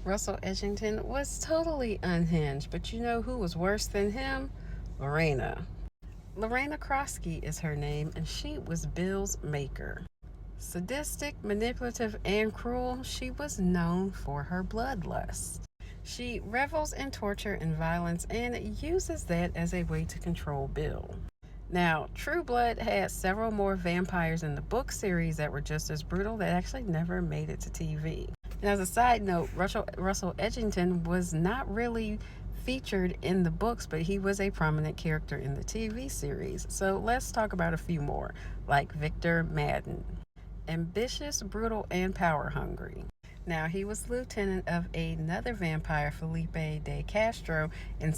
Russell Edgington was totally unhinged, but you know who was worse than him? Lorena. Lorena Krosky is her name, and she was Bill's maker. Sadistic, manipulative, and cruel, she was known for her bloodlust. She revels in torture and violence and uses that as a way to control Bill. Now, True Blood had several more vampires in the book series that were just as brutal that actually never made it to TV. And as a side note, Russell Edgington was not really featured in the books, but he was a prominent character in the TV series. So let's talk about a few more, like Victor Madden. Ambitious, brutal, and power hungry. Now, he was lieutenant of another vampire, Felipe de Castro, and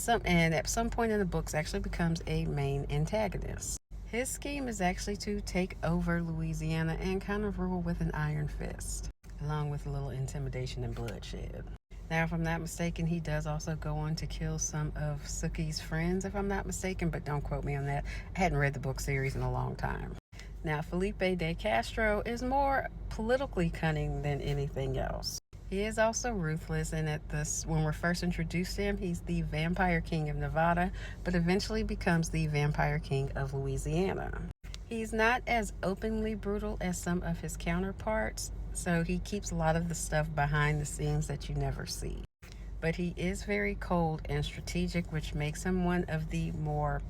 at some point in the books actually becomes a main antagonist. His scheme is actually to take over Louisiana and kind of rule with an iron fist, along with a little intimidation and bloodshed. Now, if I'm not mistaken, he does also go on to kill some of Sookie's friends, if I'm not mistaken, but don't quote me on that. I hadn't read the book series in a long time. Now, Felipe de Castro is more politically cunning than anything else. He is also ruthless, and when we're first introduced to him, he's the Vampire King of Nevada, but eventually becomes the Vampire King of Louisiana. He's not as openly brutal as some of his counterparts, so he keeps a lot of the stuff behind the scenes that you never see. But he is very cold and strategic, which makes him one of the more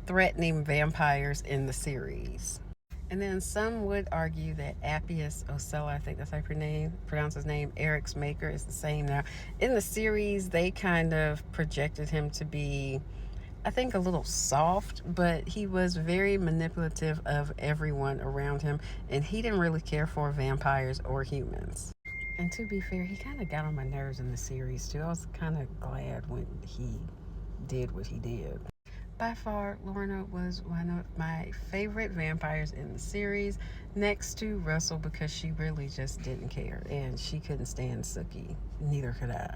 threatening vampires in the series. And then some would argue that Appius Ocella, I think that's how you pronounce his name, Eric's maker, is the same. Now, in the series, they kind of projected him to be, I think, a little soft, but he was very manipulative of everyone around him, and he didn't really care for vampires or humans. And to be fair, he kind of got on my nerves in the series, too. I was kind of glad when he did what he did. By far, Lorna was one of my favorite vampires in the series, next to Russell, because she really just didn't care, and she couldn't stand Sookie. Neither could I.